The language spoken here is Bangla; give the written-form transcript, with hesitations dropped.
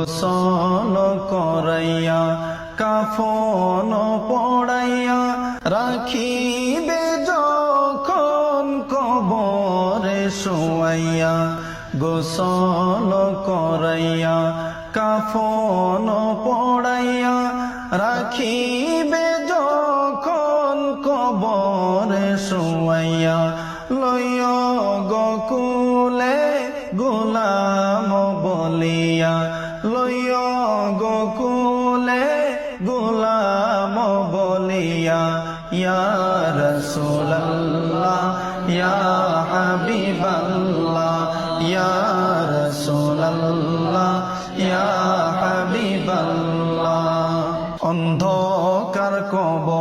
গোসল করাইয়া কাফন পড়াইয়া রাখিবে যখন কবরে শোয়াইয়া। গোসল করাইয়া কাফন পড়াইয়া রাখিবে যখন কবরে শোয়াইয়া। লইয়া গোকুলে গোলাম বলিয়া, লইয়া গোকুলে গোলাম বলিয়া। ইয়া রাসূলুল্লাহ ইয়া হাবিবাল্লাহ, ইয়া রাসূলুল্লাহ ইয়া হাবিবাল্লাহ। অন্ধকার কবর